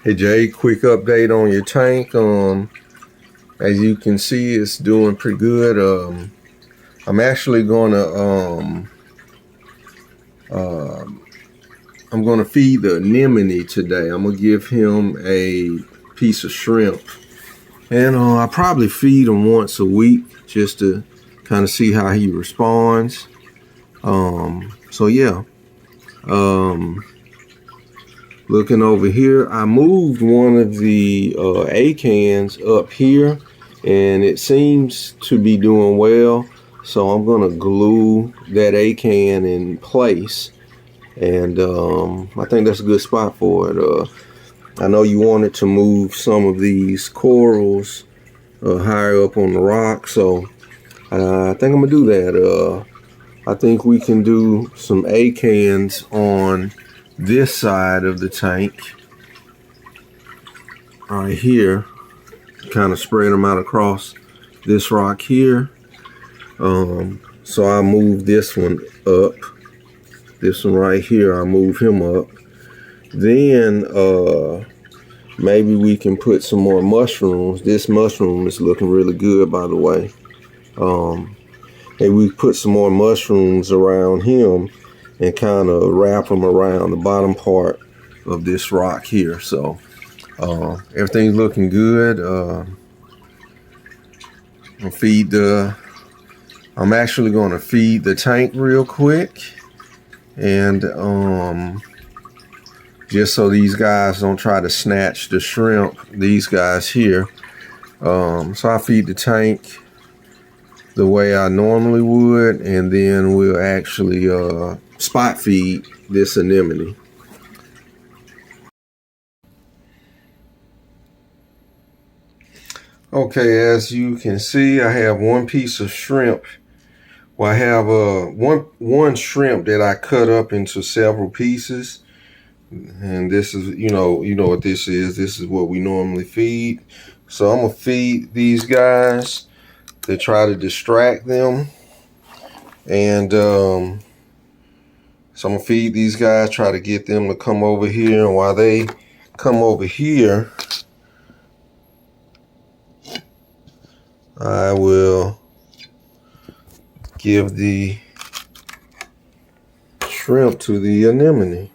Hey Jay, quick update on your tank. As you can see, it's doing pretty good. I'm actually I'm gonna feed the anemone today. I'm gonna give him a piece of shrimp, and I probably feed him once a week just to kind of see how he responds. So yeah. Looking over here, I moved one of the A cans up here, and it seems to be doing well. So I'm gonna glue that A can in place, and I think that's a good spot for it. I know you wanted to move some of these corals higher up on the rock, so I think I'm gonna do that. I think we can do some A cans on this side of the tank right here, kind of spread them out across this rock here. So I move this one up, this one right here, I move him up. Then maybe we can put some more mushrooms. This mushroom is looking really good, by the way. Maybe we put some more mushrooms around him and kind of wrap them around the bottom part of this rock here. So everything's looking good. I'm actually going to feed the tank real quick, and just so these guys don't try to snatch the shrimp, these guys here. So I feed the tank the way I normally would, and then we'll actually spot feed this anemone. Okay, as you can see, I have one piece of shrimp. Well, I have one shrimp that I cut up into several pieces, and this is you know what this is. This is what we normally feed. So I'm gonna feed these guys to try to distract them, and so I'm gonna feed these guys, try to get them to come over here, and while they come over here, I will give the shrimp to the anemone.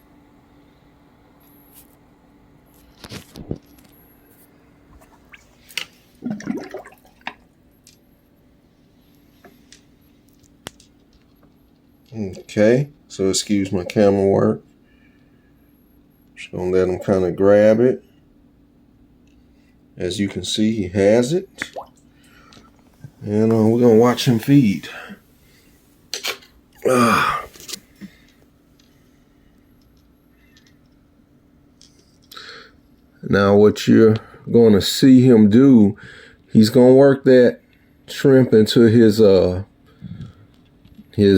Okay, so excuse my camera work. Just gonna let him kind of grab it. As you can see, he has it. And we're gonna watch him feed. Now what you're gonna see him do, he's gonna work that shrimp into his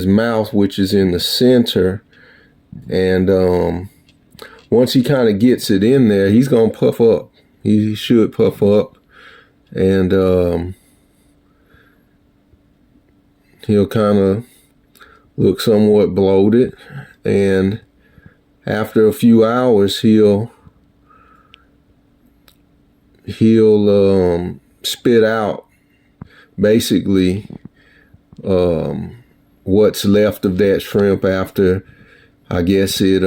mouth, which is in the center, and once he kind of gets it in there, he's gonna puff up. He should puff up, and he'll kind of look somewhat bloated, and after a few hours he'll spit out basically what's left of that shrimp after, I guess, it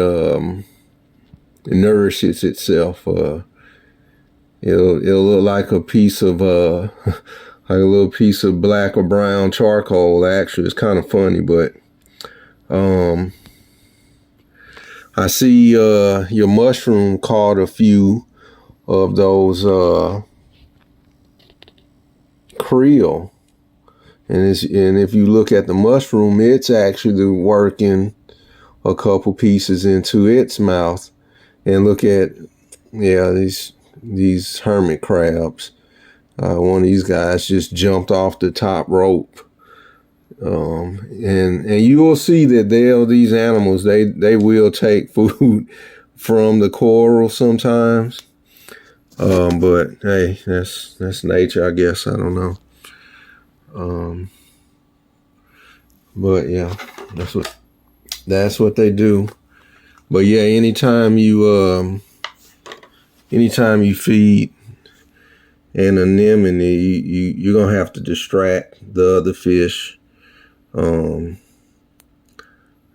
nourishes itself. It'll look like a piece of like a little piece of black or brown charcoal. Actually, it's kind of funny, but I see your mushroom caught a few of those krill, and if you look at the mushroom, it's actually working a couple pieces into its mouth. And look at, yeah, these hermit crabs. One of these guys just jumped off the top rope. And you will see that these animals, they will take food from the coral sometimes. But hey, that's nature, I guess. I don't know. But yeah, that's what they do. But yeah, anytime you anytime you feed an anemone, you're gonna have to distract the other fish.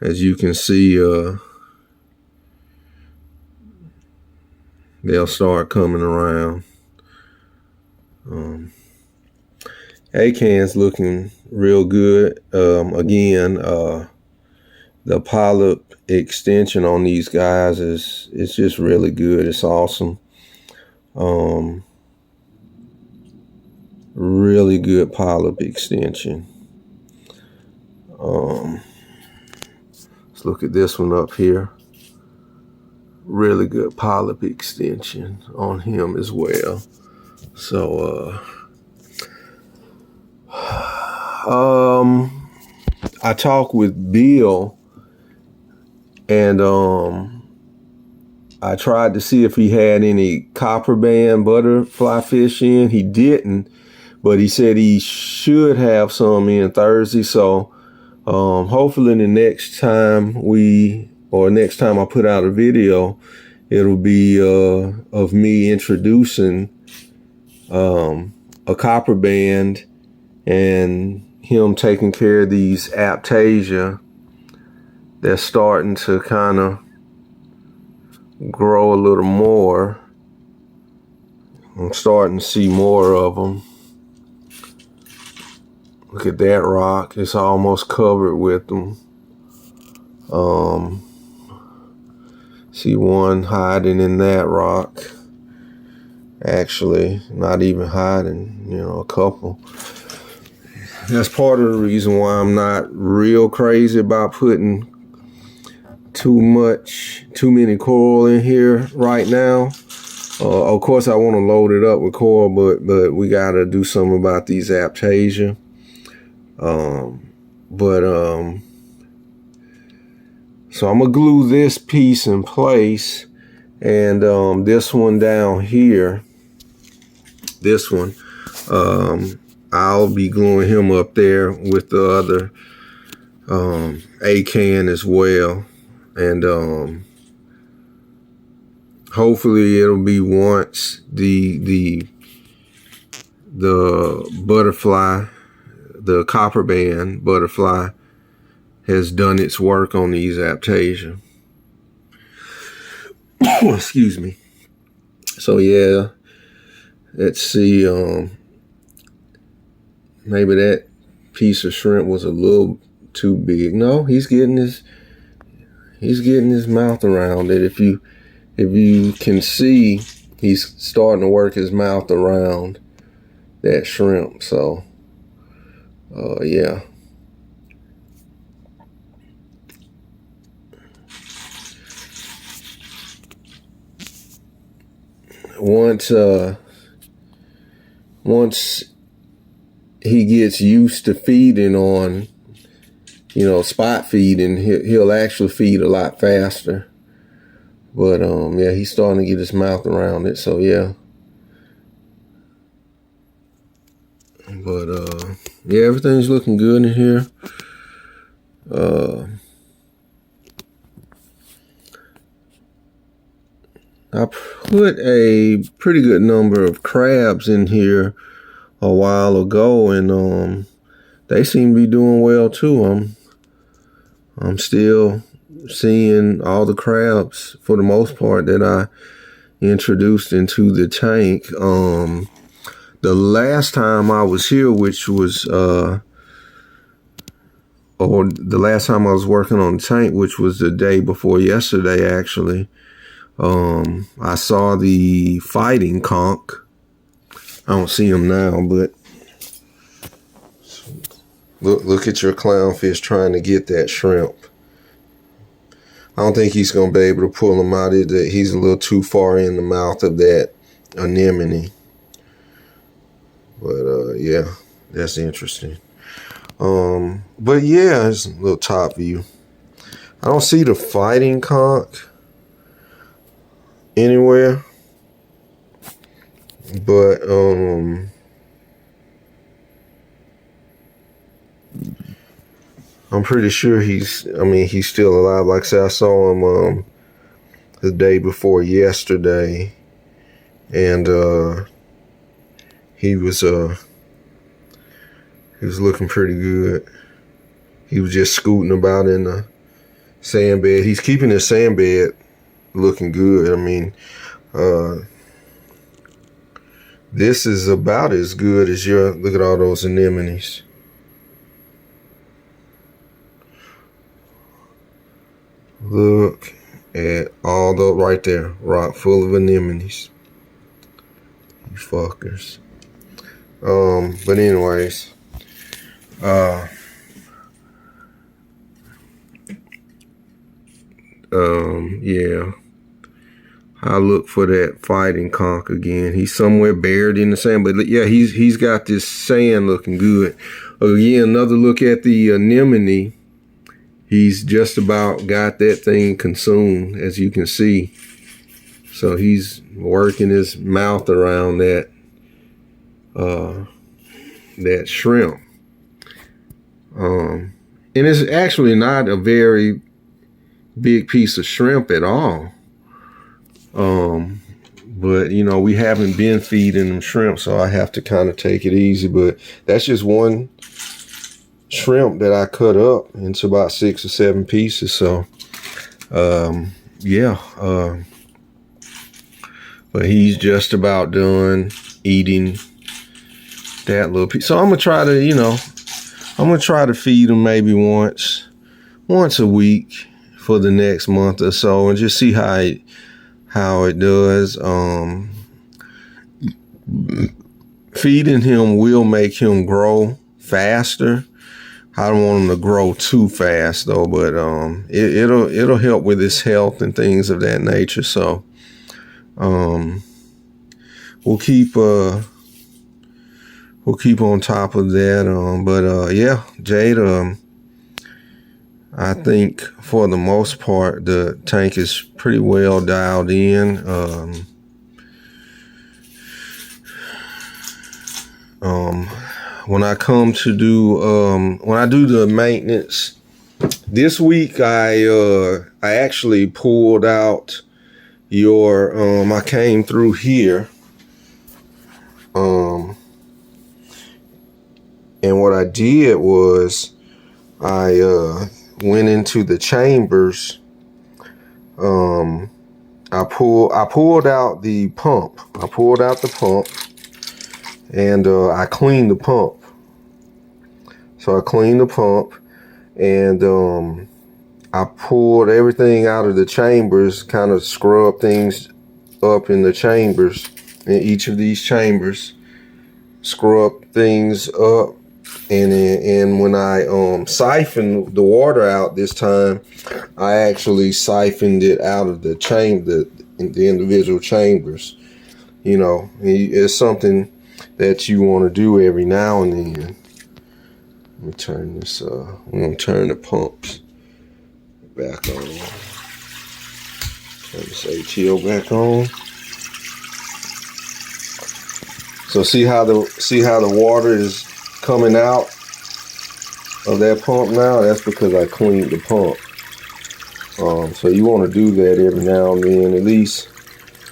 As you can see, they'll start coming around. Acan's looking real good. Again, the polyp extension on these guys is just really good. It's awesome. Really good polyp extension. Let's look at this one up here. Really good polyp extension on him as well. So I talked with Bill, and I tried to see if he had any copper band butterfly fish in. He didn't, but he said he should have some in Thursday. So hopefully the next time next time I put out a video, it'll be of me introducing a copper band and him taking care of these Aptasia. They're starting to kind of grow a little more. I'm starting to see more of them. Look at that rock. It's almost covered with them. See one hiding in that rock. Actually, not even hiding, a couple. That's part of the reason why I'm not real crazy about putting too many coral in here right now. Of course, I want to load it up with coral, but we got to do something about these Aptasia. So I'm gonna glue this piece in place, and this one down here, this one, I'll be gluing him up there with the other acan as well, and hopefully it'll be once the butterfly, the copper band butterfly, has done its work on these Aptasia. Excuse me. So yeah, let's see. Maybe that piece of shrimp was a little too big. No, he's getting his mouth around it. If you can see, he's starting to work his mouth around that shrimp. So yeah. Once he gets used to feeding on, spot feeding, he'll actually feed a lot faster. But yeah, he's starting to get his mouth around it. So yeah. But yeah, everything's looking good in here. I put a pretty good number of crabs in here a while ago, and they seem to be doing well too. I'm still seeing all the crabs for the most part that I introduced into the tank. The last time I was here, which was or the last time I was working on the tank, which was the day before yesterday actually, I saw the fighting conch. I don't see him now, but look at your clownfish trying to get that shrimp. I don't think he's going to be able to pull him out. He's a little too far in the mouth of that anemone. But yeah, that's interesting. But yeah, it's a little top view. I don't see the fighting conch anywhere, but I'm pretty sure he's still alive. Like I said, I saw him the day before yesterday, and he was looking pretty good. He was just scooting about in the sand bed. He's keeping his sand bed looking good. I mean, this is about as good as look at all those anemones. Look at all the right there, rock full of anemones. You fuckers. But anyways, yeah. I look for that fighting conch again. He's somewhere buried in the sand, but yeah, he's got this sand looking good. Again, another look at the anemone. He's just about got that thing consumed, as you can see. So he's working his mouth around that that shrimp. And it's actually not a very big piece of shrimp at all. But you know, we haven't been feeding them shrimp, so I have to kind of take it easy. But that's just one shrimp that I cut up into about 6 or 7 pieces. So, yeah. But he's just about done eating that little piece. So I'm gonna try to, feed him maybe once a week for the next month or so, and just see how it does. Feeding him will make him grow faster. I don't want him to grow too fast though, but it'll help with his health and things of that nature. So we'll keep on top of that. But yeah, Jade, I think for the most part the tank is pretty well dialed in. When I come to do when I do the maintenance this week, I actually pulled out your I came through here, and what I did was I went into the chambers. I pulled out the pump. And I cleaned the pump. So I cleaned the pump, and I pulled everything out of the chambers, kind of scrubbed things up in the chambers, in each of these chambers, scrubbed things up. And when I siphoned the water out this time, I actually siphoned it out of the individual chambers. You know, it's something that you want to do every now and then. Let me turn this, we're going to turn the pumps back on. Turn this ATO back on. So see how the water is coming out of that pump now? That's because I cleaned the pump. So you want to do that every now and then, at least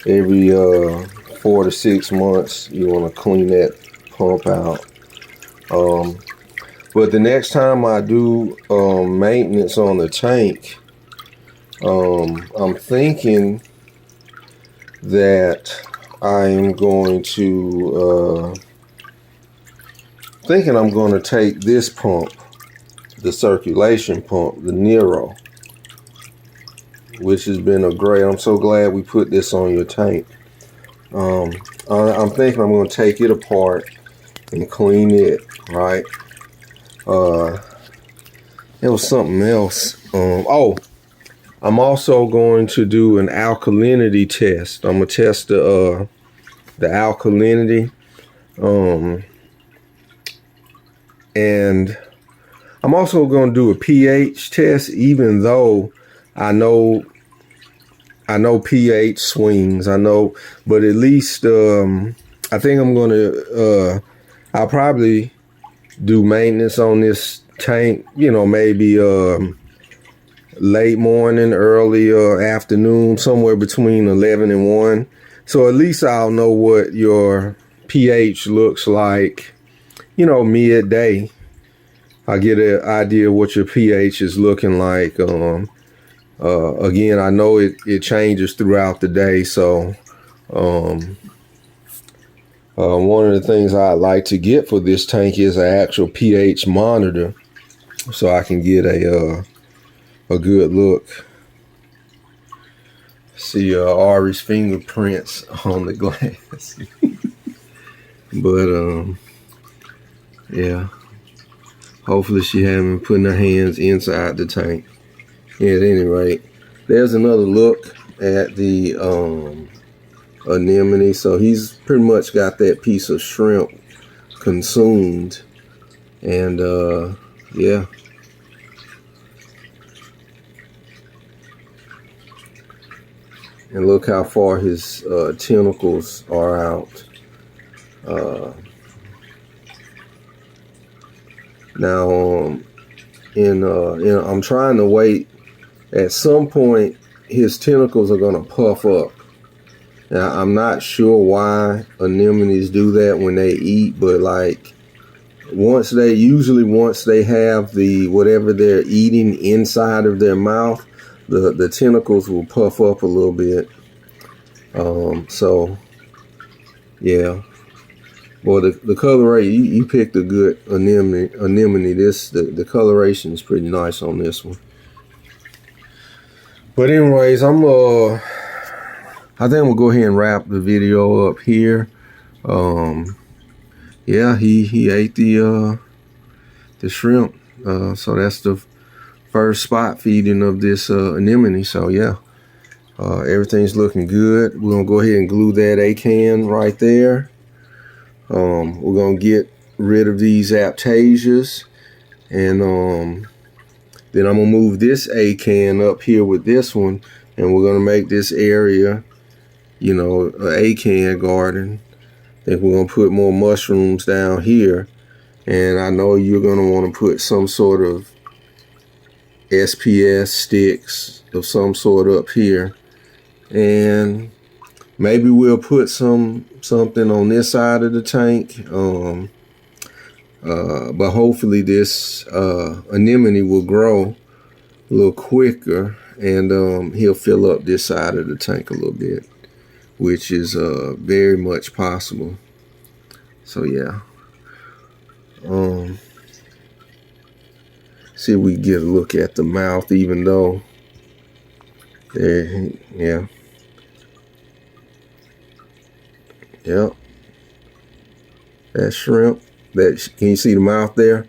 every 4 to 6 months. You want to clean that pump out. But the next time I do maintenance on the tank, I'm thinking that I am going to I'm going to take this pump, the circulation pump, the Nero, which has been I'm so glad we put this on your tank. I'm thinking I'm going to take it apart and clean it, right? There was something else. I'm also going to do an alkalinity test. I'm going to test the alkalinity. And I'm also going to do a pH test, even though I know pH swings. I know, but at least I think I'm going to I'll probably do maintenance on this tank, maybe late morning, early afternoon, somewhere between 11 and 1. So at least I'll know what your pH looks like, you know, midday. I get an idea what your pH is looking like. Again, I know it changes throughout the day, so one of the things I'd like to get for this tank is an actual pH monitor, so I can get a good look. See Ari's fingerprints on the glass. But yeah, hopefully she hasn't been putting her hands inside the tank. Yeah, at any rate, there's another look at the anemone. So he's pretty much got that piece of shrimp consumed, and yeah. And look how far his tentacles are out. Now, I'm trying to wait. At some point, his tentacles are going to puff up. Now, I'm not sure why anemones do that when they eat, but like once they have the whatever they're eating inside of their mouth, the tentacles will puff up a little bit. So yeah. Well, the coloration, you picked a good anemone. The coloration is pretty nice on this one. But anyways, I think we'll go ahead and wrap the video up here. Yeah, he ate the shrimp. So that's the first spot feeding of this anemone. So yeah, everything's looking good. We're gonna go ahead and glue that acan right there. We're gonna get rid of these aptasias, and then I'm gonna move this acan up here with this one, and we're gonna make this area, you know, an acan garden. I think we're gonna put more mushrooms down here, and I know you're gonna want to put some sort of SPS sticks of some sort up here, and maybe we'll put something on this side of the tank. But hopefully this anemone will grow a little quicker, and he'll fill up this side of the tank a little bit, which is very much possible. So yeah, see if we can get a look at the mouth, even though there, yeah. Yep. That shrimp. Can you see the mouth there?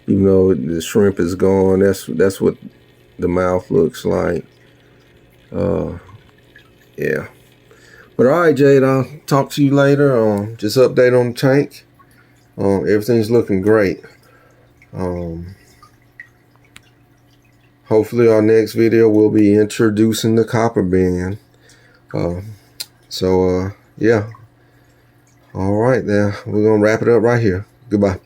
Even though the shrimp is gone, that's what the mouth looks like. Yeah. But all right, Jade, I'll talk to you later. Just update on the tank. Everything's looking great. Hopefully our next video will be introducing the copper band. Yeah. All right, now we're gonna wrap it up right here. Goodbye.